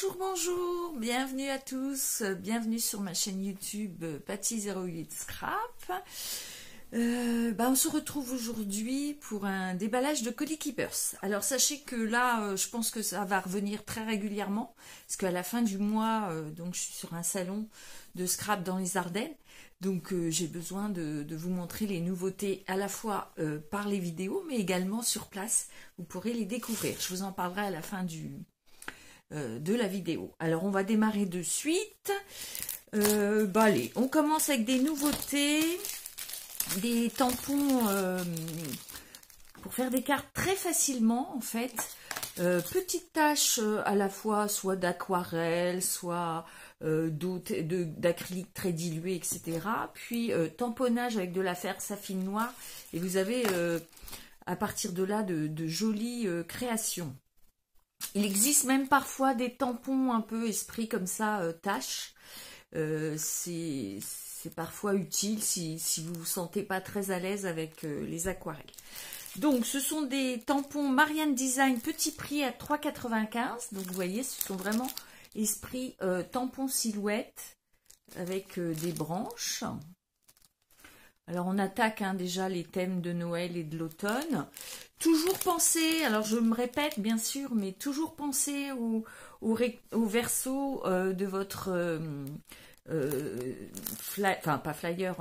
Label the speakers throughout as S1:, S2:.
S1: Bonjour, bonjour, bienvenue à tous, bienvenue sur ma chaîne YouTube Patty08 Scrap. On se retrouve aujourd'hui pour un déballage de colis keepers. Alors sachez que là, je pense que ça va revenir très régulièrement, parce qu'à la fin du mois, donc je suis sur un salon de scrap dans les Ardennes. Donc j'ai besoin de vous montrer les nouveautés à la fois par les vidéos, mais également sur place. Vous pourrez les découvrir. Je vous en parlerai à la fin de la vidéo. Alors on va démarrer de suite. Allez, on commence avec des nouveautés, des tampons pour faire des cartes très facilement en fait. Petites taches à la fois soit d'aquarelle, soit d'acrylique très dilué, etc. Puis tamponnage avec de la Versafine noire. Et vous avez à partir de là de jolies créations. Il existe même parfois des tampons un peu esprit comme ça, taches. C'est parfois utile si vous vous sentez pas très à l'aise avec les aquarelles. Donc ce sont des tampons Marianne Design petit prix à 3,95 €. Donc vous voyez, ce sont vraiment esprit tampon silhouette avec des branches. Alors on attaque déjà les thèmes de Noël et de l'automne. Toujours penser, alors je me répète bien sûr, mais toujours penser au verso de votre pas flyer,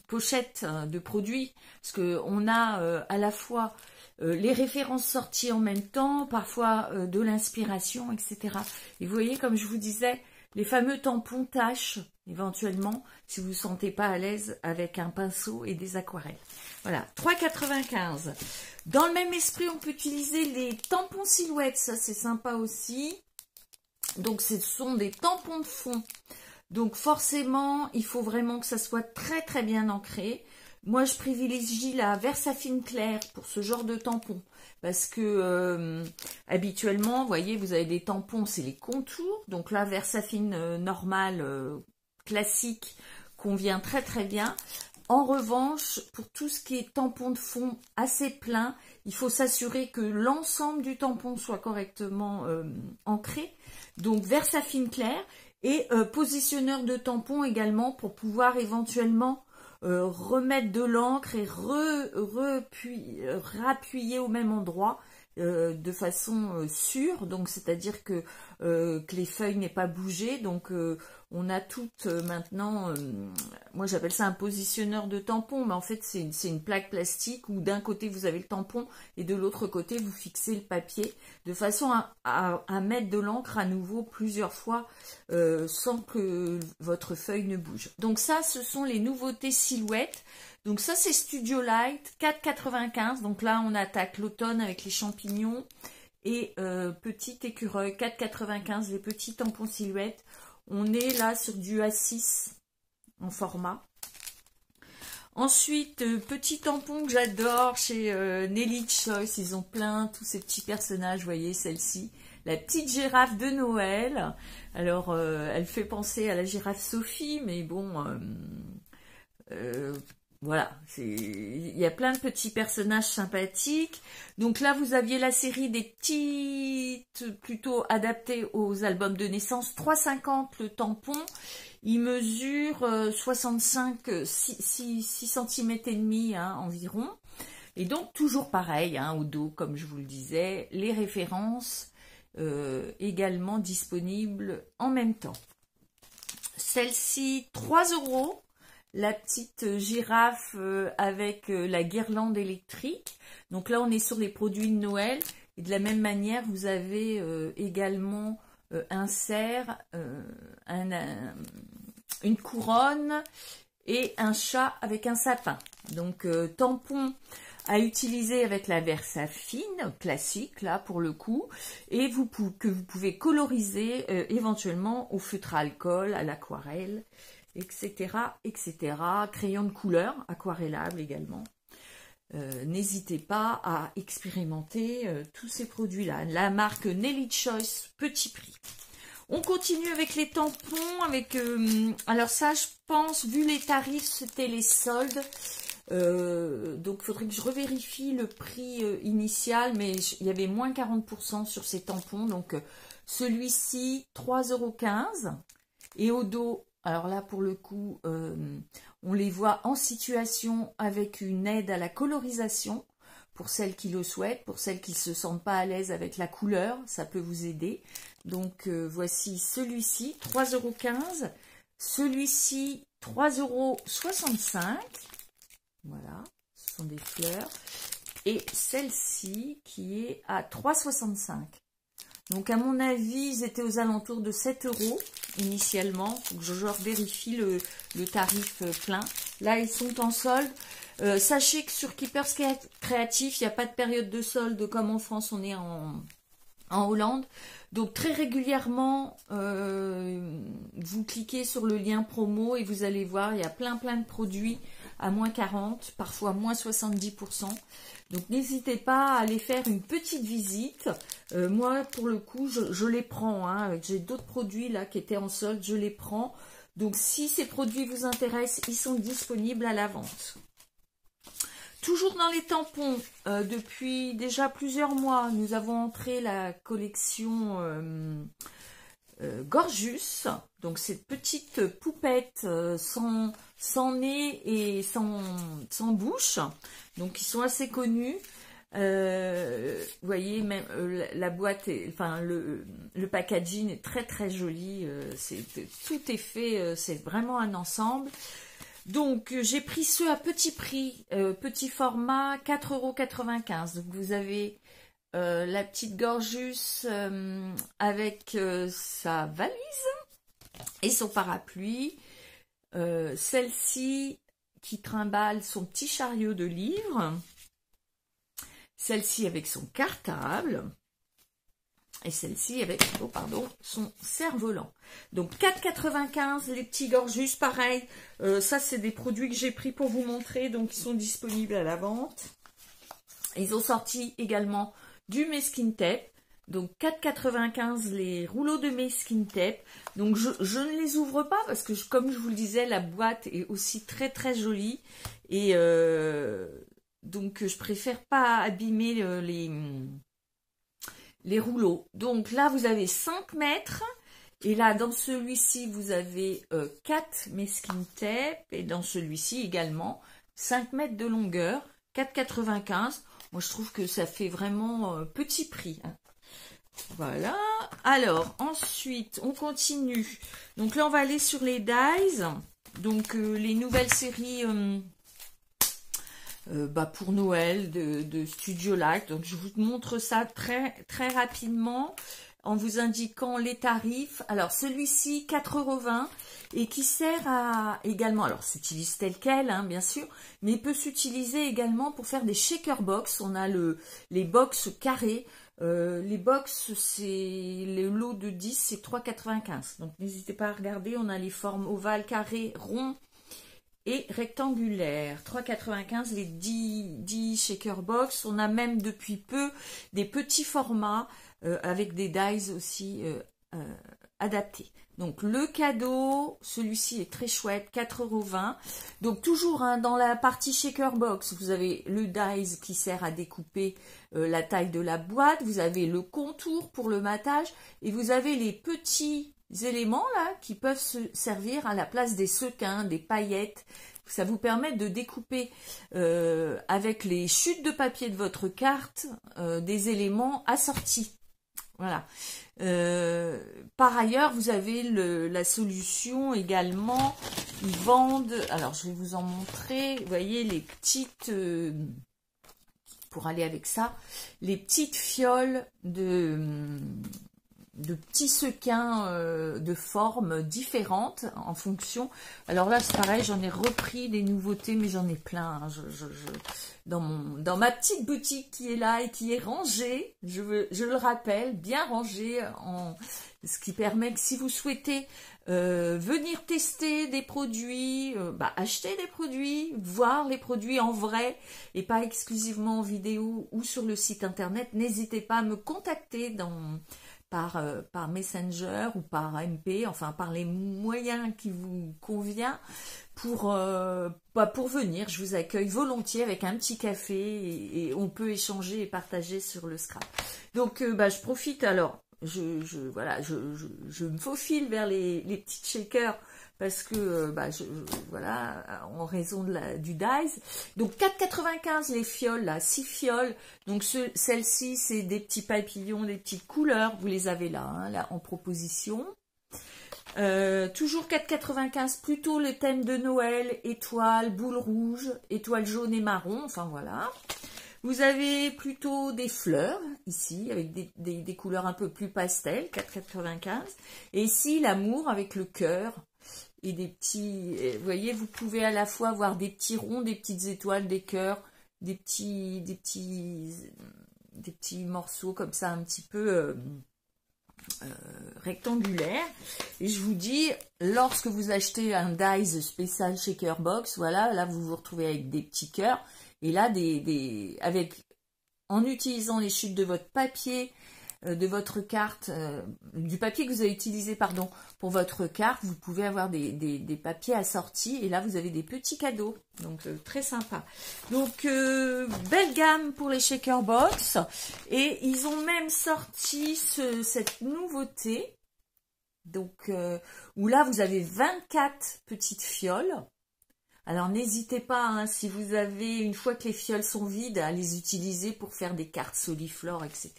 S1: pochette de produits, parce que on a à la fois les références sorties en même temps, parfois de l'inspiration, etc. Et vous voyez, comme je vous disais, les fameux tampons taches, éventuellement, si vous ne vous sentez pas à l'aise avec un pinceau et des aquarelles. Voilà, 3,95 €. Dans le même esprit, on peut utiliser les tampons silhouettes, ça c'est sympa aussi. Donc ce sont des tampons de fond. Donc forcément, il faut vraiment que ça soit très très bien ancré. Moi, je privilégie la Versafine claire pour ce genre de tampon. Parce que habituellement, vous voyez, vous avez des tampons, c'est les contours. Donc la Versafine normale, classique, convient très très bien. En revanche, pour tout ce qui est tampon de fond assez plein, il faut s'assurer que l'ensemble du tampon soit correctement ancré. Donc Versafine claire et positionneur de tampon également pour pouvoir éventuellement remettre de l'encre et rappuyer au même endroit de façon sûre, donc c'est-à-dire que les feuilles n'aient pas bougé. Donc on a toutes maintenant, moi j'appelle ça un positionneur de tampon, mais en fait c'est une plaque plastique où d'un côté vous avez le tampon et de l'autre côté vous fixez le papier de façon à mettre de l'encre à nouveau plusieurs fois sans que votre feuille ne bouge. Donc ça, ce sont les nouveautés silhouettes. Donc ça c'est Studio Light, 4,95 €. Donc là on attaque l'automne avec les champignons et petit écureuil, 4,95 € les petits tampons silhouettes. On est là sur du A6 en format. Ensuite, petit tampon que j'adore chez Nelly Choice. Ils ont plein, tous ces petits personnages, vous voyez celle-ci. La petite girafe de Noël. Alors, elle fait penser à la girafe Sophie, mais bon, voilà, il y a plein de petits personnages sympathiques. Donc là, vous aviez la série des petites, plutôt adaptées aux albums de naissance. 3,50 € le tampon. Il mesure 6 cm et demi environ. Et donc, toujours pareil, au dos, comme je vous le disais, les références également disponibles en même temps. Celle-ci, 3 €. La petite girafe avec la guirlande électrique. Donc là, on est sur les produits de Noël. Et de la même manière, vous avez également un cerf, une couronne et un chat avec un sapin. Donc, tampon à utiliser avec la Versafine classique, là, pour le coup. Et que vous pouvez coloriser éventuellement au feutre à alcool, à l'aquarelle, etc., etc. Crayon de couleur, aquarellable également. N'hésitez pas à expérimenter tous ces produits-là. La marque Nelly Choice, petit prix. On continue avec les tampons. Alors ça, je pense, vu les tarifs, c'était les soldes. Donc, il faudrait que je revérifie le prix initial, mais il y avait moins 40% sur ces tampons. Donc, celui-ci, 3,15 €. Et au dos, alors là, pour le coup, on les voit en situation avec une aide à la colorisation. Pour celles qui le souhaitent, pour celles qui ne se sentent pas à l'aise avec la couleur, ça peut vous aider. Donc, voici celui-ci, 3,15 €. Celui-ci, 3,65 €. Voilà, ce sont des fleurs. Et celle-ci qui est à 3,65 €. Donc, à mon avis, ils étaient aux alentours de 7 € initialement. Faut que je vérifie le tarif plein. Là, ils sont en solde. Sachez que sur Keepers Créatif, il n'y a pas de période de solde comme en France, on est en Hollande. Donc très régulièrement, vous cliquez sur le lien promo et vous allez voir, il y a plein de produits à moins 40, parfois moins 70%. Donc n'hésitez pas à aller faire une petite visite. Moi, pour le coup, je les prends. Hein. J'ai d'autres produits là qui étaient en solde, je les prends. Donc si ces produits vous intéressent, ils sont disponibles à la vente. Toujours dans les tampons, depuis déjà plusieurs mois, nous avons entré la collection Gorgeous. Donc cette petite poupette sans nez et sans bouche. Donc ils sont assez connus. Vous voyez, même la boîte, enfin le packaging est très joli. Tout est fait, c'est vraiment un ensemble. Donc, j'ai pris ceux à petit prix, petit format, 4,95 €. Donc, vous avez la petite Gorgeous avec sa valise et son parapluie. Celle-ci qui trimballe son petit chariot de livres. Celle-ci avec son cartable. Et celle-ci avec, son cerf-volant. Donc 4,95 € les petits Gorgeous, pareil. Ça, c'est des produits que j'ai pris pour vous montrer. Donc, ils sont disponibles à la vente. Ils ont sorti également du masking tape. Donc 4,95 € les rouleaux de masking tape. Donc, je ne les ouvre pas parce que, comme je vous le disais, la boîte est aussi très jolie. Et donc, je préfère pas abîmer les rouleaux. Donc là, vous avez 5 mètres. Et là, dans celui-ci, vous avez 4 masking tape. Et dans celui-ci également, 5 mètres de longueur, 4,95 €. Moi, je trouve que ça fait vraiment petit prix. Hein. Voilà. Alors, ensuite, on continue. Donc là, on va aller sur les dies. Donc, les nouvelles séries... pour Noël de Studio Light. Donc je vous montre ça très rapidement en vous indiquant les tarifs. Alors celui-ci 4,20 € et qui sert à également, alors s'utilise tel quel hein, bien sûr, mais il peut s'utiliser également pour faire des shaker box. On a les box carrés. Les box, c'est le lot de 10, c'est 3,95 €. Donc n'hésitez pas à regarder, on a les formes ovales, carrés, ronds et rectangulaire, 3,95 € les 10 shaker box. On a même depuis peu des petits formats avec des dies aussi adaptés. Donc le cadeau, celui-ci est très chouette, 4,20 €. Donc toujours hein, dans la partie shaker box, vous avez le dies qui sert à découper la taille de la boîte. Vous avez le contour pour le matage et vous avez les petits éléments là qui peuvent se servir à la place des sequins, des paillettes. Ça vous permet de découper avec les chutes de papier de votre carte des éléments assortis. Voilà. Par ailleurs, vous avez la solution également. Ils vendent, alors je vais vous en montrer. Vous voyez les petites, pour aller avec ça, les petites fioles de petits sequins de formes différentes en fonction. Alors là, c'est pareil, j'en ai repris des nouveautés, mais j'en ai plein. Hein. Dans ma petite boutique qui est là et qui est rangée, je le rappelle, bien rangée, ce qui permet que si vous souhaitez venir tester des produits, acheter des produits, voir les produits en vrai et pas exclusivement en vidéo ou sur le site internet, n'hésitez pas à me contacter par Messenger ou par MP, enfin par les moyens qui vous convient pour venir. Je vous accueille volontiers avec un petit café et on peut échanger et partager sur le Scrap. Donc je profite alors, voilà, je me faufile vers les petites shakers parce que voilà, en raison du dies. Donc 4,95 les fioles là, 6 fioles. Donc celle-ci c'est des petits papillons, des petites couleurs, vous les avez là, hein, là en proposition. Toujours 4,95, plutôt le thème de Noël, étoile, boule rouge, étoile jaune et marron, enfin voilà. Vous avez plutôt des fleurs, ici, avec des couleurs un peu plus pastel, 4,95. Et ici, l'amour avec le cœur et des petits... Vous voyez, vous pouvez à la fois avoir des petits ronds, des petites étoiles, des cœurs, des petits morceaux comme ça, un petit peu... rectangulaire. Et je vous dis, lorsque vous achetez un dies spécial shaker box, voilà, là vous vous retrouvez avec des petits cœurs et là en utilisant les chutes de votre papier, de votre carte, du papier que vous avez utilisé pardon pour votre carte, vous pouvez avoir des papiers assortis et là vous avez des petits cadeaux, donc très sympa. Donc belle gamme pour les shaker box et ils ont même sorti cette nouveauté, donc où là vous avez 24 petites fioles. Alors n'hésitez pas, hein, si vous avez, une fois que les fioles sont vides, à les utiliser pour faire des cartes soliflore, etc.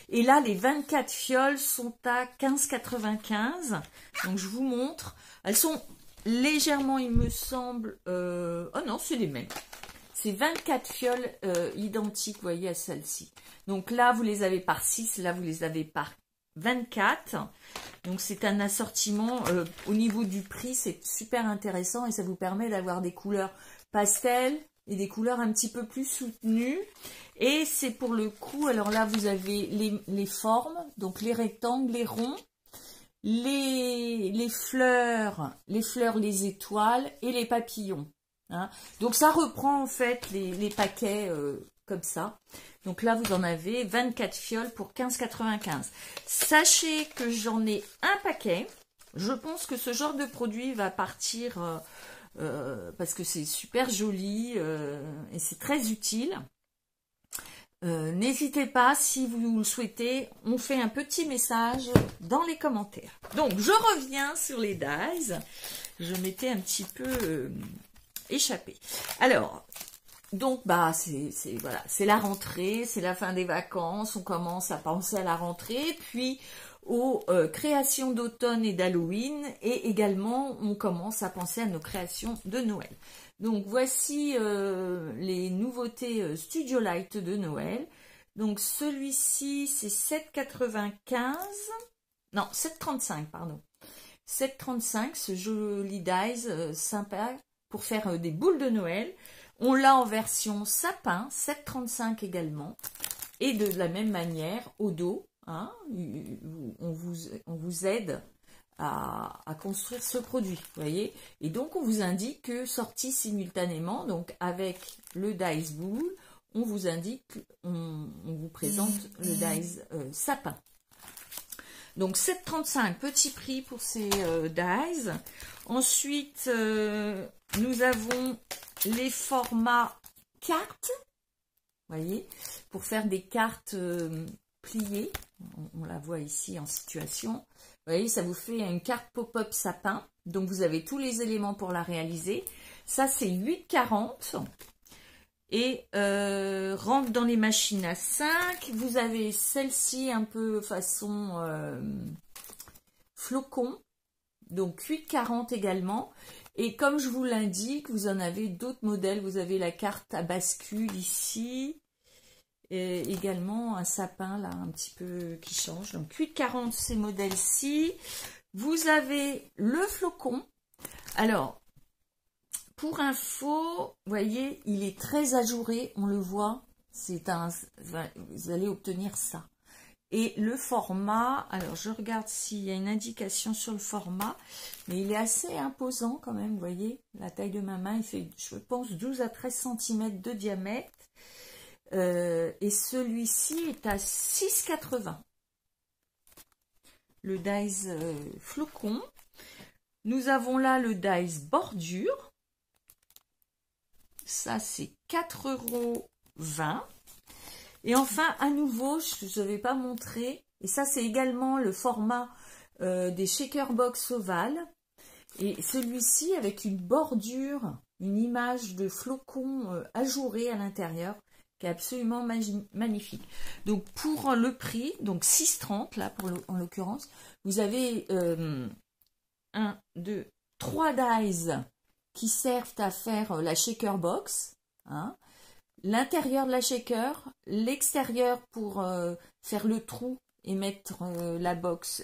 S1: Et là, les 24 fioles sont à 15,95. Donc je vous montre. Elles sont légèrement, il me semble... Oh non, c'est les mêmes. C'est 24 fioles identiques, vous voyez, à celle-ci. Donc là, vous les avez par 6, là, vous les avez par 24. Donc c'est un assortiment, au niveau du prix, c'est super intéressant et ça vous permet d'avoir des couleurs pastel et des couleurs un petit peu plus soutenues. Et c'est pour le coup, alors là vous avez les formes, donc les rectangles, les ronds, les fleurs, les étoiles et les papillons. Hein. Donc ça reprend en fait les paquets comme ça. Donc là, vous en avez 24 fioles pour 15,95. Sachez que j'en ai un paquet. Je pense que ce genre de produit va partir parce que c'est super joli et c'est très utile. N'hésitez pas, si vous le souhaitez, on fait un petit message dans les commentaires. Donc, je reviens sur les dies. Je m'étais un petit peu échappée. Alors... Donc, voilà, c'est la rentrée, c'est la fin des vacances, on commence à penser à la rentrée, puis aux créations d'automne et d'Halloween, et également, on commence à penser à nos créations de Noël. Donc, voici les nouveautés Studio Light de Noël. Donc, celui-ci, c'est 7,95, non, 7,35, pardon. 7,35, ce joli dies sympa pour faire des boules de Noël. On l'a en version sapin, 7,35 également. Et de la même manière, au dos, hein, on vous aide à construire ce produit, vous voyez. Et donc, on vous indique que sorti simultanément, donc avec le dies boule, on vous indique, on vous présente le dies sapin. Donc 7,35, petit prix pour ces dies. Ensuite, nous avons les formats cartes, voyez, pour faire des cartes pliées. On la voit ici en situation. Vous voyez, ça vous fait une carte pop-up sapin. Donc, vous avez tous les éléments pour la réaliser. Ça, c'est 8,40. Et rentre dans les machines à 5. Vous avez celle-ci un peu façon flocon. Donc 8,40 également. Et comme je vous l'indique, vous en avez d'autres modèles. Vous avez la carte à bascule ici. Et également un sapin là un petit peu qui change. Donc 8,40 ces modèles-ci. Vous avez le flocon. Alors, pour info, vous voyez, il est très ajouré, on le voit. Vous allez obtenir ça. Et le format, alors je regarde s'il y a une indication sur le format, mais il est assez imposant quand même, vous voyez. La taille de ma main, il fait, je pense, 12 à 13 cm de diamètre. Et celui-ci est à 6,80. le dies flocon. Nous avons là le dies bordure. Ça, c'est 4,20 €. Et enfin, à nouveau, je ne vous avais pas montré, et ça, c'est également le format des shaker box ovales. Et celui-ci avec une bordure, une image de flocon ajouré à l'intérieur, qui est absolument magnifique. Donc pour le prix, donc 6,30 là en l'occurrence, vous avez 1, 2, 3 dies qui servent à faire la shaker box, hein, l'intérieur de la shaker, l'extérieur pour faire le trou et mettre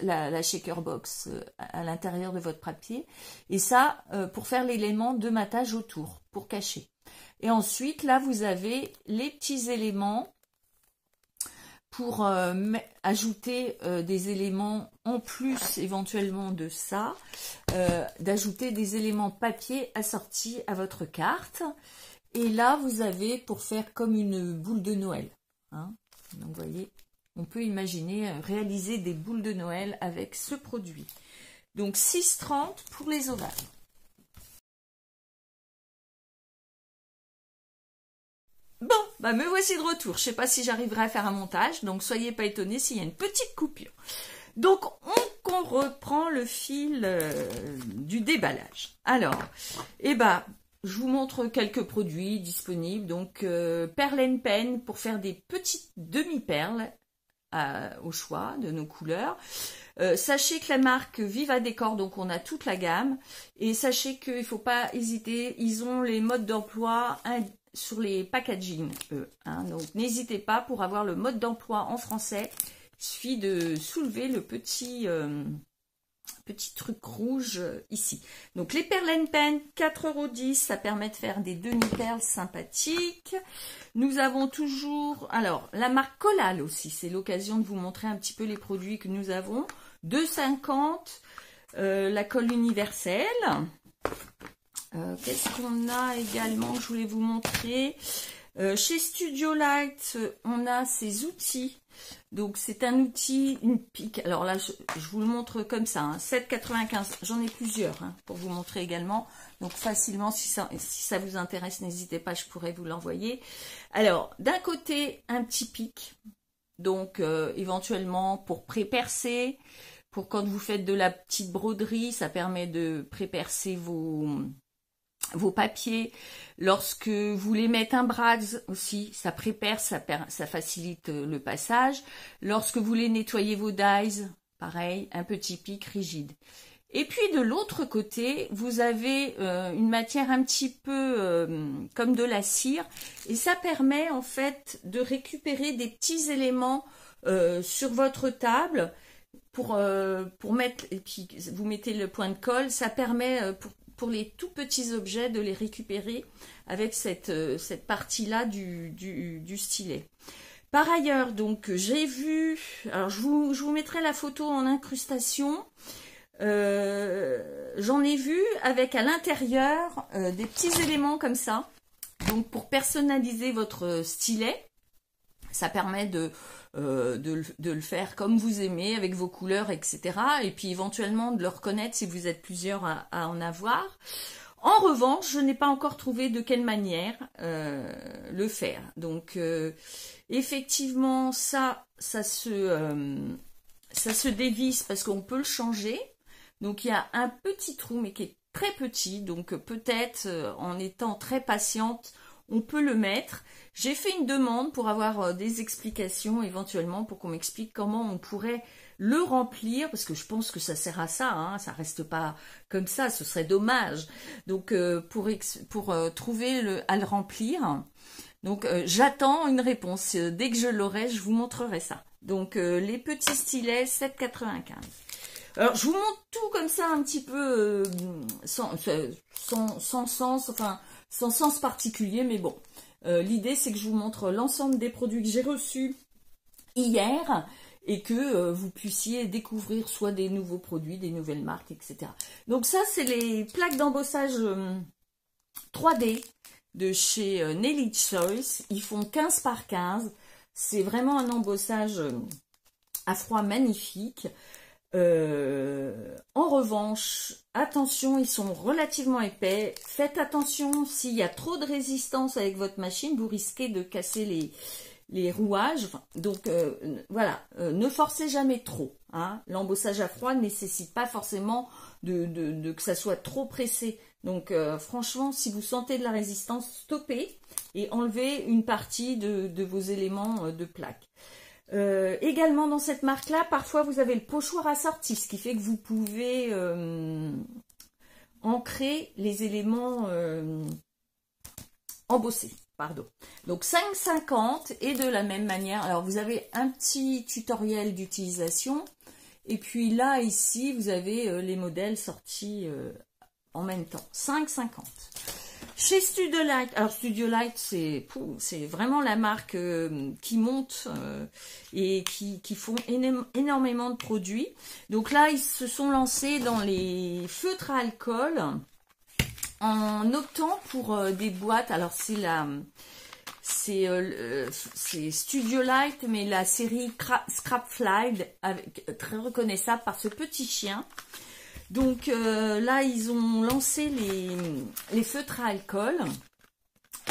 S1: la shaker box à l'intérieur de votre papier. Et ça, pour faire l'élément de matage autour, pour cacher. Et ensuite, là, vous avez les petits éléments pour ajouter des éléments en plus, éventuellement, de ça. D'ajouter des éléments papier assortis à votre carte. Et là, vous avez pour faire comme une boule de Noël. Hein. Donc, vous voyez, on peut imaginer réaliser des boules de Noël avec ce produit. Donc 6,30 € pour les ovales. Bon, bah me voici de retour. Je ne sais pas si j'arriverai à faire un montage, donc soyez pas étonnés s'il y a une petite coupure. Donc on reprend le fil du déballage. Alors, je vous montre quelques produits disponibles. Donc Perle & Pen pour faire des petites demi-perles. Au choix de nos couleurs. Sachez que la marque Viva Décor, donc on a toute la gamme, et sachez qu'il ne faut pas hésiter, ils ont les modes d'emploi sur les packaging, hein, donc n'hésitez pas pour avoir le mode d'emploi en français, il suffit de soulever le petit truc rouge ici. Donc les Perle & Pen, 4,10 €, ça permet de faire des demi-perles sympathiques. Nous avons toujours, alors la marque Collal aussi, c'est l'occasion de vous montrer un petit peu les produits que nous avons. 2,50 €, la colle universelle. Qu'est-ce qu'on a également que je voulais vous montrer? Chez Studio Light, on a ces outils. Donc c'est un outil, une pique. Alors là, je vous le montre comme ça, hein, 7,95 €. J'en ai plusieurs hein, pour vous montrer également. Donc facilement, si ça vous intéresse, n'hésitez pas, je pourrais vous l'envoyer. Alors, d'un côté, un petit pic. Donc éventuellement pour pré-percer, pour quand vous faites de la petite broderie, ça permet de pré-percer vos papiers. Lorsque vous voulez mettre un brads aussi, ça pré-perce, ça facilite le passage. Lorsque vous voulez nettoyer vos dies, pareil, un petit pic rigide. Et puis de l'autre côté, vous avez une matière un petit peu comme de la cire, et ça permet en fait de récupérer des petits éléments sur votre table pour mettre, et puis vous mettez le point de colle, ça permet pour les tout petits objets de les récupérer avec cette partie-là du stylet. Par ailleurs, donc j'ai vu, alors je vous mettrai la photo en incrustation. J'en ai vu avec à l'intérieur des petits éléments comme ça. Donc pour personnaliser votre stylet, ça permet de le faire comme vous aimez, avec vos couleurs, etc. Et puis éventuellement de le reconnaître si vous êtes plusieurs à en avoir. En revanche, je n'ai pas encore trouvé de quelle manière le faire. Donc effectivement, ça se dévisse parce qu'on peut le changer. Donc il y a un petit trou, mais qui est très petit. Donc peut-être en étant très patiente, on peut le mettre. J'ai fait une demande pour avoir des explications éventuellement, pour qu'on m'explique comment on pourrait le remplir, parce que je pense que ça sert à ça, hein, ça reste pas comme ça, ce serait dommage. Donc pour trouver à le remplir, donc j'attends une réponse. Dès que je l'aurai, je vous montrerai ça. Donc les petits stylets, 7,95 €. Alors je vous montre tout comme ça un petit peu sans sens, enfin sans sens particulier, mais bon. L'idée c'est que je vous montre l'ensemble des produits que j'ai reçus hier et que vous puissiez découvrir soit des nouveaux produits, des nouvelles marques, etc. Donc ça c'est les plaques d'embossage 3D de chez Nelly Choice. Ils font 15 par 15. C'est vraiment un embossage à froid magnifique. En revanche, attention, ils sont relativement épais. Faites attention, s'il y a trop de résistance avec votre machine, vous risquez de casser les rouages. Donc voilà, ne forcez jamais trop. Hein. L'embossage à froid ne nécessite pas forcément que ça soit trop pressé. Donc franchement, si vous sentez de la résistance, stoppez et enlevez une partie de vos éléments de plaque. Également dans cette marque-là, parfois vous avez le pochoir assorti, ce qui fait que vous pouvez ancrer les éléments embossés. Pardon. Donc 5,50 et de la même manière, alors vous avez un petit tutoriel d'utilisation et puis là ici vous avez les modèles sortis en même temps. 5,50. Chez Studiolight, alors Studiolight c'est vraiment la marque qui monte et qui font énormément de produits. Donc là ils se sont lancés dans les feutres à alcool en optant pour des boîtes. Alors c'est Studiolight mais la série Scrapfly très reconnaissable par ce petit chien. Donc là, ils ont lancé les feutres à alcool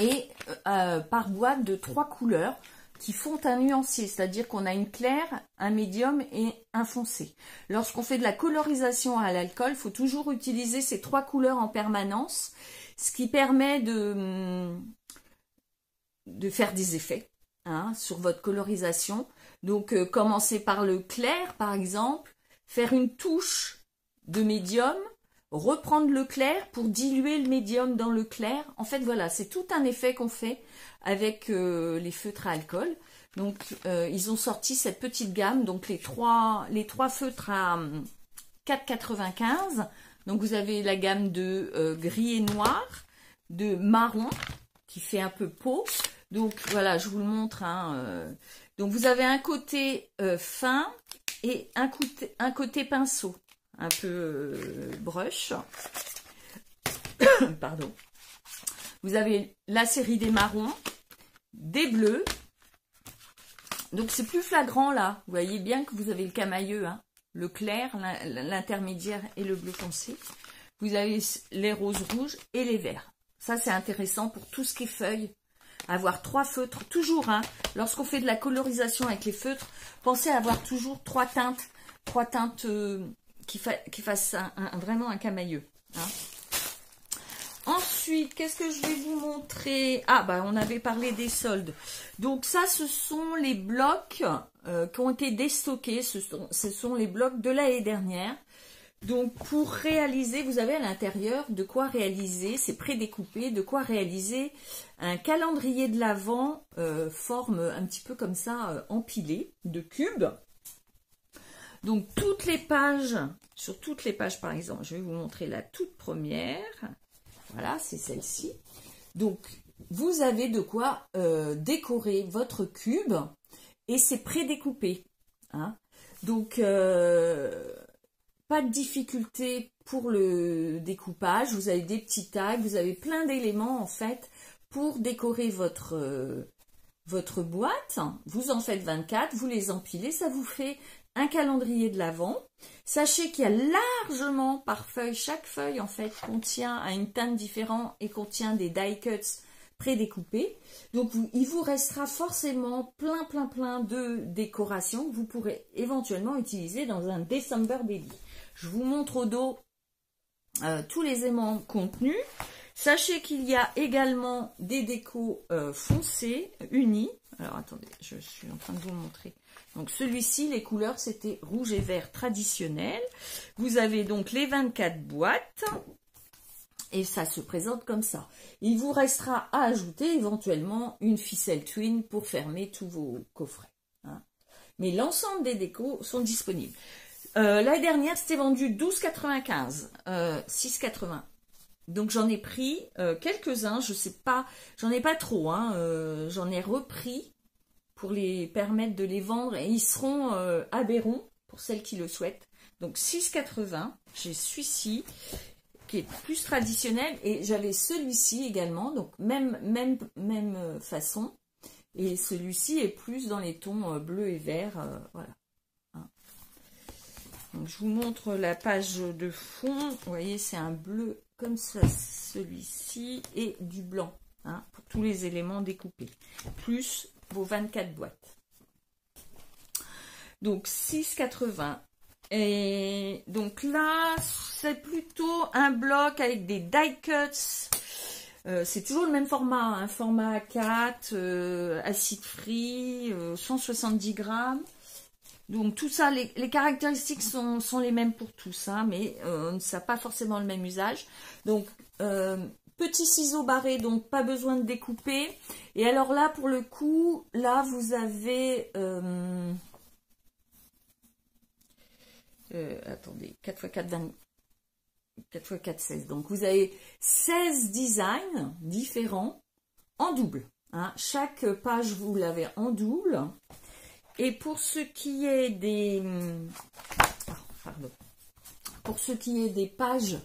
S1: et par boîte de 3 couleurs qui font un nuancier, c'est-à-dire qu'on a une claire, un médium et un foncé. Lorsqu'on fait de la colorisation à l'alcool, il faut toujours utiliser ces 3 couleurs en permanence, ce qui permet de faire des effets hein, sur votre colorisation. Donc commencer par le clair, par exemple, faire une touche de médium, reprendre le clair pour diluer le médium dans le clair. En fait, voilà, c'est tout un effet qu'on fait avec les feutres à alcool. Donc, ils ont sorti cette petite gamme, donc les trois feutres à 4,95. Donc, vous avez la gamme de gris et noir, de marron, qui fait un peu peau. Donc, voilà, je vous le montre. Hein, donc, vous avez un côté fin et un côté pinceau. Un peu brush. Pardon. Vous avez la série des marrons, des bleus. Donc c'est plus flagrant là. Vous voyez bien que vous avez le camailleux, hein, le clair, l'intermédiaire et le bleu foncé. Vous avez les roses rouges et les verts. Ça c'est intéressant pour tout ce qui est feuilles. Avoir 3 feutres, toujours. Hein, lorsqu'on fait de la colorisation avec les feutres, pensez à avoir toujours 3 teintes. 3 teintes qui fasse vraiment un camailleux. Hein. Ensuite, qu'est-ce que je vais vous montrer? Ah, bah, on avait parlé des soldes. Donc ça, ce sont les blocs qui ont été déstockés. Ce sont les blocs de l'année dernière. Donc, pour réaliser, vous avez à l'intérieur de quoi réaliser, c'est prédécoupé, de quoi réaliser un calendrier de l'Avent, forme un petit peu comme ça, empilée, de cubes. Donc, toutes les pages, sur toutes les pages, par exemple, je vais vous montrer la toute première. Voilà, c'est celle-ci. Donc, vous avez de quoi décorer votre cube et c'est prédécoupé. Hein. Donc, pas de difficulté pour le découpage. Vous avez des petits tags, vous avez plein d'éléments, en fait, pour décorer votre boîte. Vous en faites 24, vous les empilez, ça vous fait un calendrier de l'Avent. Sachez qu'il y a largement par feuille, chaque feuille en fait contient à une teinte différente et contient des die cuts prédécoupés. Donc il vous restera forcément plein de décorations que vous pourrez éventuellement utiliser dans un December Baby. Je vous montre au dos tous les aimants contenus. Sachez qu'il y a également des décos foncés, unis. Alors attendez, je suis en train de vous montrer. Donc celui-ci, les couleurs, c'était rouge et vert traditionnel. Vous avez donc les 24 boîtes. Et ça se présente comme ça. Il vous restera à ajouter éventuellement une ficelle twin pour fermer tous vos coffrets. Hein. Mais l'ensemble des décos sont disponibles. L'année dernière, c'était vendu 12,95, 6,80. Donc j'en ai pris quelques-uns, je sais pas, j'en ai pas trop, hein, j'en ai repris pour les permettre de les vendre et ils seront à Béron pour celles qui le souhaitent. Donc 6,80, j'ai celui-ci qui est plus traditionnel et j'avais celui-ci également, donc même façon. Et celui-ci est plus dans les tons bleu et vert, voilà. Hein. Donc, je vous montre la page de fond. Vous voyez, c'est un bleu comme ça, celui-ci, et du blanc, hein, pour tous les éléments découpés, plus vos 24 boîtes. Donc, 6,80. Et donc là, c'est plutôt un bloc avec des die cuts. C'est toujours le même format, un format A4, acide free, 170 grammes. Donc tout ça, les caractéristiques sont les mêmes pour tous, hein, mais ça n'a pas forcément le même usage. Donc petit ciseau barré, donc pas besoin de découper. Et alors là, pour le coup, là vous avez... attendez, 4x4, 20, 4x4, 16. Donc, vous avez 16 designs différents en double. Hein. Chaque page, vous l'avez en double. Et pour ce qui est des... Pour ce qui est des pages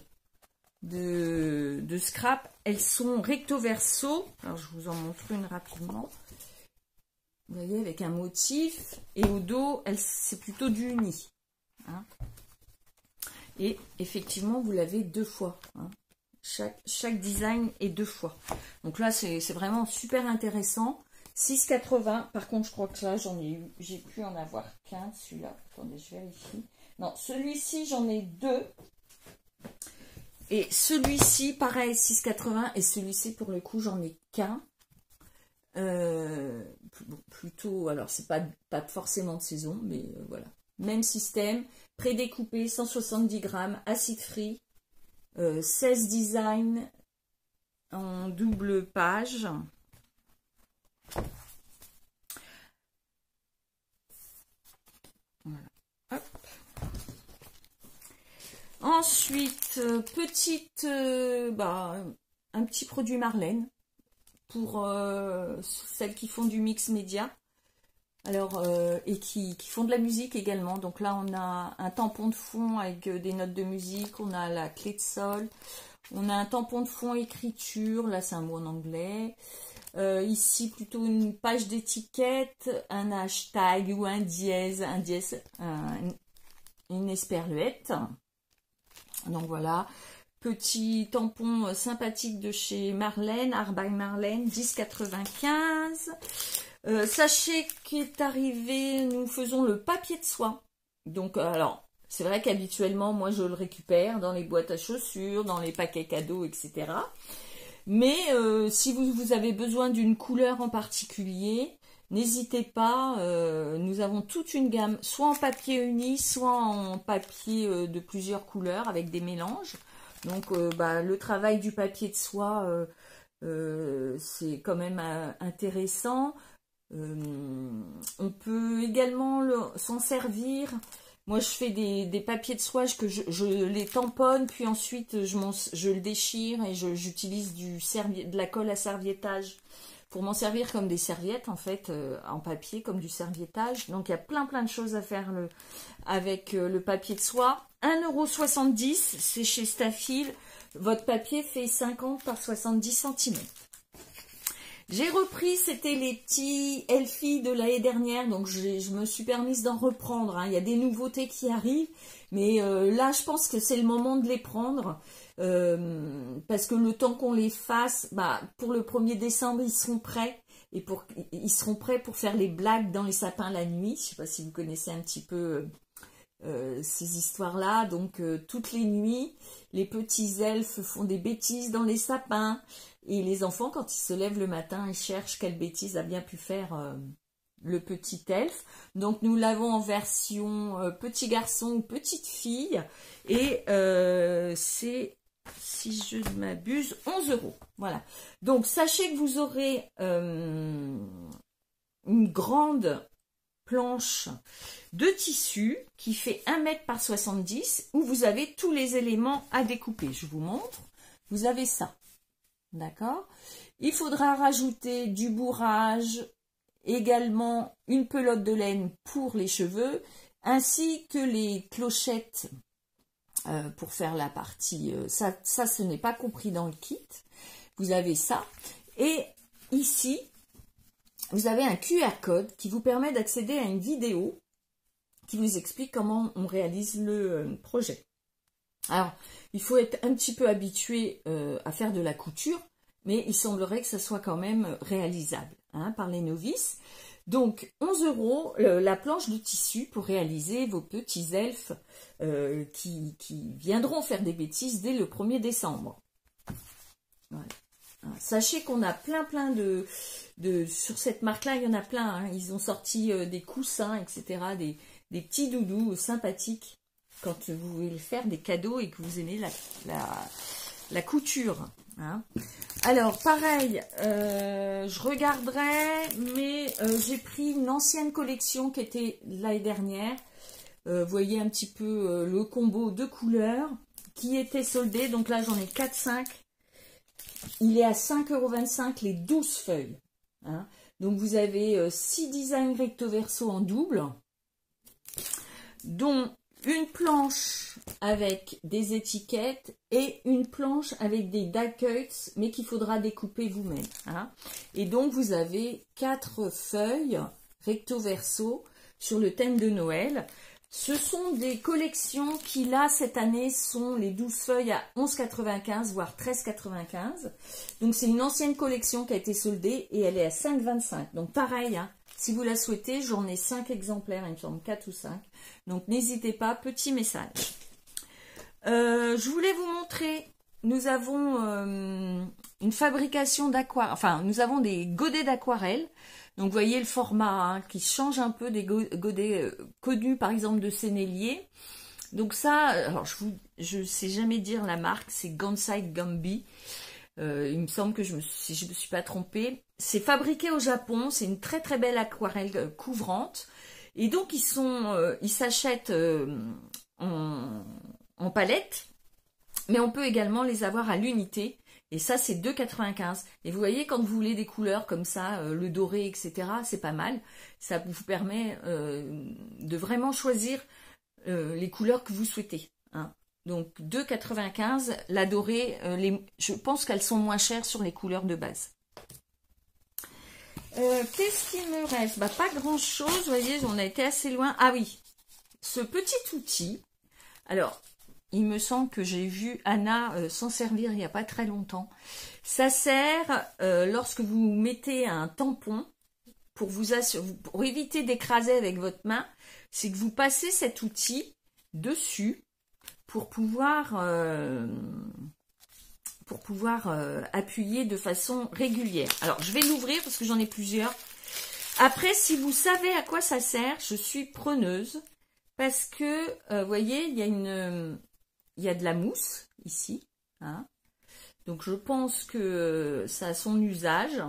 S1: de scrap, elles sont recto verso. Alors, je vous en montre une rapidement. Vous voyez, avec un motif. Et au dos, c'est plutôt du uni. Hein. Et effectivement, vous l'avez 2 fois. Hein. Chaque design est 2 fois. Donc là, c'est vraiment super intéressant. 6,80. Par contre, je crois que là, j'ai pu en avoir qu'un. Celui-là, attendez, je vérifie. Non, celui-ci, j'en ai 2. Et celui-ci, pareil, 6,80. Et celui-ci, pour le coup, j'en ai qu'un. Plutôt, alors, c'est pas forcément de saison, mais voilà. Même système, prédécoupé, 170 grammes, acide free, 16 designs en double page. Voilà. Hop. Ensuite, un petit produit Marlène pour celles qui font du mix média. Alors, et qui font de la musique également. Donc là, on a un tampon de fond avec des notes de musique. On a la clé de sol. On a un tampon de fond écriture. Là, c'est un mot en anglais. Ici, plutôt une page d'étiquette, un hashtag ou un dièse, une esperluette. Donc voilà. Petit tampon sympathique de chez Marlène, Art by Marlène, 10,95. Sachez qu'est arrivé, nous faisons le papier de soie. Donc, alors, c'est vrai qu'habituellement, moi, je le récupère dans les boîtes à chaussures, dans les paquets cadeaux, etc. Mais si vous avez besoin d'une couleur en particulier, n'hésitez pas. Nous avons toute une gamme, soit en papier uni, soit en papier de plusieurs couleurs avec des mélanges. Donc, le travail du papier de soie, c'est quand même intéressant. On peut également s'en servir. Moi, je fais des papiers de soie que je les tamponne, puis ensuite je le déchire et j'utilise de la colle à serviettage pour m'en servir comme des serviettes en fait, en papier comme du serviettage. Donc il y a plein de choses à faire avec le papier de soie. 1,70 €, c'est chez Stafil. Votre papier fait 50 par 70 cm. J'ai repris, c'était les petits Elfie de l'année dernière, donc je me suis permise d'en reprendre. Hein. Il y a des nouveautés qui arrivent, mais là, je pense que c'est le moment de les prendre, parce que le temps qu'on les fasse, pour le 1er décembre, ils seront prêts, et ils seront prêts pour faire les blagues dans les sapins la nuit. Je ne sais pas si vous connaissez un petit peu ces histoires-là. Donc, toutes les nuits, les petits elfes font des bêtises dans les sapins. Et les enfants, quand ils se lèvent le matin, ils cherchent quelle bêtise a bien pu faire le petit elfe. Donc, nous l'avons en version petit garçon ou petite fille. Et c'est, si je ne m'abuse, 11 €. Voilà. Donc, sachez que vous aurez une grande planche de tissu qui fait 1 m par 70 où vous avez tous les éléments à découper. Je vous montre. Vous avez ça. D'accord? Il faudra rajouter du bourrage, également une pelote de laine pour les cheveux, ainsi que les clochettes pour faire la partie. Ça, ce n'est pas compris dans le kit. Vous avez ça. Et ici, vous avez un QR code qui vous permet d'accéder à une vidéo qui vous explique comment on réalise le projet. Alors, il faut être un petit peu habitué à faire de la couture, mais il semblerait que ça soit quand même réalisable hein, par les novices. Donc, 11 € la planche de tissu pour réaliser vos petits elfes qui viendront faire des bêtises dès le 1er décembre. Voilà. Sachez qu'on a plein sur cette marque-là, il y en a plein. Hein. Ils ont sorti des coussins, etc., des petits doudous sympathiques quand vous voulez faire des cadeaux et que vous aimez la couture. Hein. Alors, pareil, je regarderai, mais j'ai pris une ancienne collection qui était l'année dernière. Vous voyez un petit peu le combo de couleurs qui était soldé. Donc là, j'en ai 4-5. Il est à 5,25 € les 12 feuilles. Hein. Donc, vous avez 6 designs recto verso en double, dont une planche avec des étiquettes et une planche avec des die cuts, mais qu'il faudra découper vous-même. Hein. Et donc, vous avez 4 feuilles recto verso sur le thème de Noël. Ce sont des collections qui, là, cette année, sont les 12 feuilles à 11,95 voire 13,95. Donc, c'est une ancienne collection qui a été soldée et elle est à 5,25. Donc, pareil, hein, si vous la souhaitez, j'en ai 5 exemplaires, il me semble 4 ou 5. Donc, n'hésitez pas, petit message. Je voulais vous montrer, nous avons une fabrication d'aquarelle, enfin, nous avons des godets d'aquarelle. Donc, vous voyez le format hein, qui change un peu des godets connus, par exemple, de Sennelier. Donc ça, alors je sais jamais dire la marque, c'est Gansai Gambi. Il me semble que si je me suis pas trompée. C'est fabriqué au Japon, c'est une très très belle aquarelle couvrante. Et donc, ils s'achètent en palette, mais on peut également les avoir à l'unité. Et ça, c'est 2,95 €. Et vous voyez, quand vous voulez des couleurs comme ça, le doré, etc., c'est pas mal. Ça vous permet de vraiment choisir les couleurs que vous souhaitez. Hein. Donc, 2,95 €. La dorée, je pense qu'elles sont moins chères sur les couleurs de base. Qu'est-ce qu'il me reste? Bah, pas grand-chose. Vous voyez, on a été assez loin. Ah oui, ce petit outil. Alors, il me semble que j'ai vu Anna s'en servir il n'y a pas très longtemps. Ça sert lorsque vous mettez un tampon pour pour éviter d'écraser avec votre main, c'est que vous passez cet outil dessus pour pouvoir appuyer de façon régulière. Alors, je vais l'ouvrir parce que j'en ai plusieurs. Après, si vous savez à quoi ça sert, je suis preneuse parce que, vous voyez, il y a de la mousse ici, hein. Donc je pense que ça a son usage.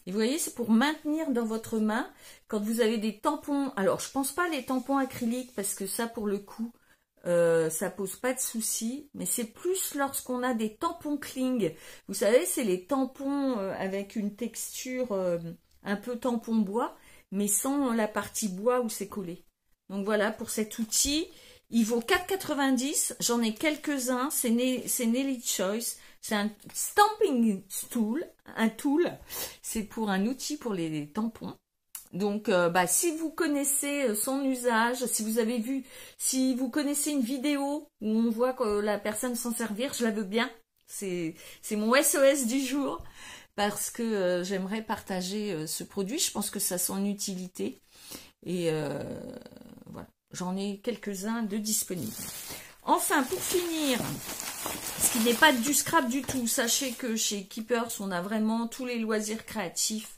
S1: Et vous voyez, c'est pour maintenir dans votre main, quand vous avez des tampons, alors je pense pas les tampons acryliques, parce que ça pour le coup, ça pose pas de souci, mais c'est plus lorsqu'on a des tampons Kling. Vous savez, c'est les tampons avec une texture un peu tampon bois, mais sans la partie bois où c'est collé. Donc voilà, pour cet outil, il vaut 4,90 €. J'en ai quelques-uns. C'est Nelly Choice. C'est un stamping tool. C'est pour un outil pour les tampons. Donc, si vous connaissez son usage, si vous connaissez une vidéo où on voit que la personne s'en servir, je la veux bien. C'est mon SOS du jour parce que j'aimerais partager ce produit. Je pense que ça a son utilité. Et voilà. J'en ai quelques-uns de disponibles. Enfin, pour finir, ce qui n'est pas du scrap du tout, sachez que chez Keepers, on a vraiment tous les loisirs créatifs.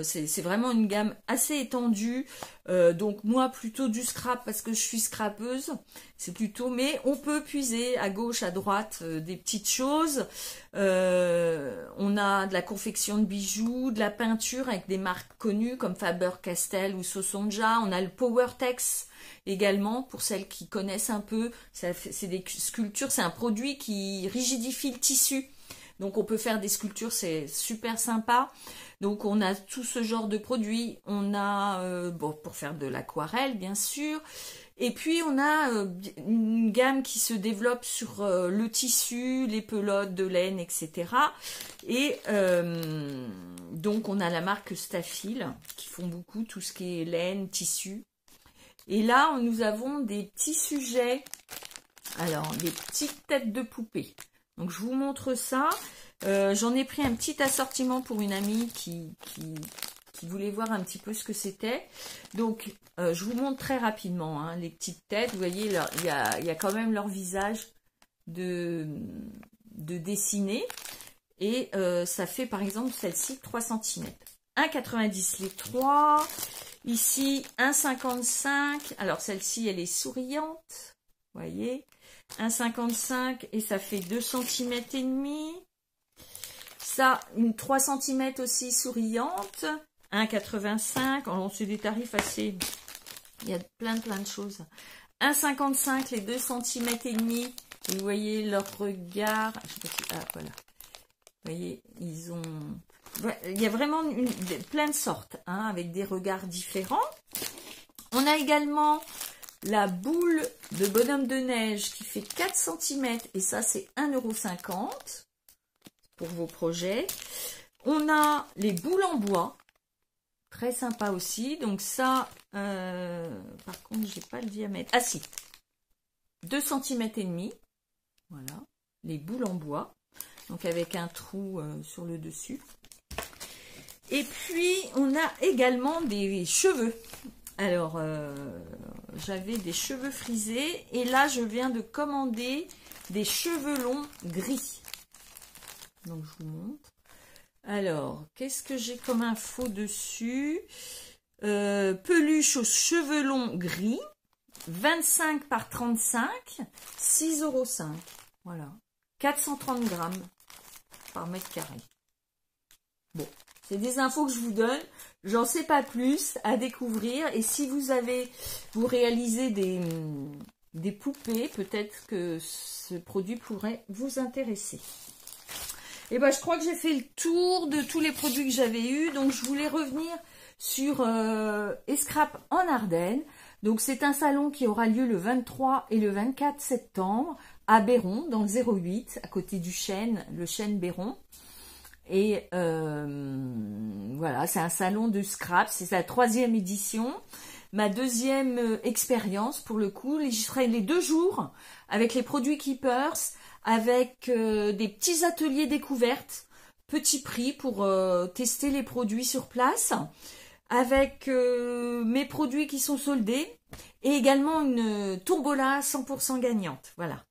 S1: C'est vraiment une gamme assez étendue. Donc moi, plutôt du scrap parce que je suis scrapeuse. C'est plutôt, mais on peut puiser à gauche, à droite des petites choses. On a de la confection de bijoux, de la peinture avec des marques connues comme Faber-Castell ou Sosonja. On a le PowerTex également, pour celles qui connaissent un peu. C'est des sculptures, c'est un produit qui rigidifie le tissu. Donc on peut faire des sculptures, c'est super sympa. Donc on a tout ce genre de produits. On a, pour faire de l'aquarelle bien sûr. Et puis on a une gamme qui se développe sur le tissu, les pelotes de laine, etc. Et donc on a la marque Stafil qui font beaucoup tout ce qui est laine, tissu. Et là, nous avons des petits sujets. Alors, des petites têtes de poupées. Donc, je vous montre ça. J'en ai pris un petit assortiment pour une amie qui voulait voir un petit peu ce que c'était. Donc, je vous montre très rapidement hein, les petites têtes. Vous voyez, il y a quand même leur visage de dessiner. Et ça fait, par exemple, celle-ci, 3 cm. 1,90 les 3. Ici, 1,55. Alors, celle-ci, elle est souriante. Vous voyez, 1,55 et ça fait 2 cm et demi. Ça, une 3 cm aussi souriante. 1,85. Alors, c'est des tarifs assez... Il y a plein de choses. 1,55 les 2 cm et demi. Et vous voyez leur regard. Je sais pas si... Ah, voilà. Vous voyez, ils ont... Il y a vraiment plein de sortes, hein, avec des regards différents. On a également la boule de bonhomme de neige qui fait 4 cm. Et ça, c'est 1,50 € pour vos projets. On a les boules en bois. Très sympa aussi. Donc ça, par contre, j'ai pas le diamètre. Ah si, 2 cm et demi. Voilà, les boules en bois. Donc avec un trou sur le dessus. Et puis, on a également des cheveux. Alors, j'avais des cheveux frisés. Et là, je viens de commander des cheveux longs gris. Donc, je vous montre. Alors, qu'est-ce que j'ai comme info dessus? Peluche aux cheveux longs gris. 25 par 35. 6,05 €. Voilà. 430 grammes par mètre carré. Bon. C'est des infos que je vous donne, j'en sais pas plus, à découvrir. Et si vous réalisez des poupées, peut-être que ce produit pourrait vous intéresser. Et ben je crois que j'ai fait le tour de tous les produits que j'avais eus. Donc je voulais revenir sur Escrap en Ardennes. Donc c'est un salon qui aura lieu le 23 et le 24 septembre à Béron, dans le 08, à côté du chêne, le chêne Béron. Et voilà, c'est un salon de scrap, c'est sa 3e édition. Ma 2e expérience pour le coup, j'y serai les 2 jours avec les produits Keepers, avec des petits ateliers découvertes, petit prix pour tester les produits sur place, avec mes produits qui sont soldés et également une tombola 100% gagnante. Voilà.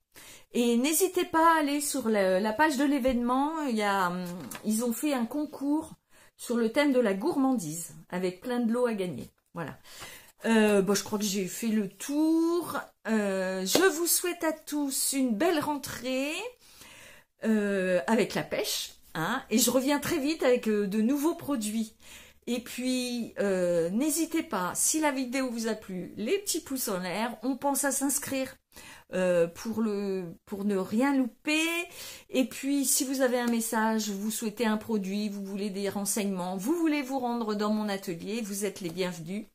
S1: Et n'hésitez pas à aller sur la page de l'événement, ils ont fait un concours sur le thème de la gourmandise, avec plein de lots à gagner. Voilà. Bon, je crois que j'ai fait le tour. Je vous souhaite à tous une belle rentrée avec la pêche. Hein, et je reviens très vite avec de nouveaux produits. Et puis, n'hésitez pas, si la vidéo vous a plu, les petits pouces en l'air. On pense à s'inscrire pour ne rien louper. Et puis si vous avez un message, vous souhaitez un produit, vous voulez des renseignements, vous voulez vous rendre dans mon atelier, vous êtes les bienvenus.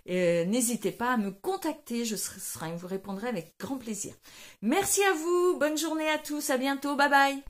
S1: N'hésitez pas à me contacter, je vous répondrai avec grand plaisir. Merci à vous, bonne journée à tous, à bientôt, bye bye.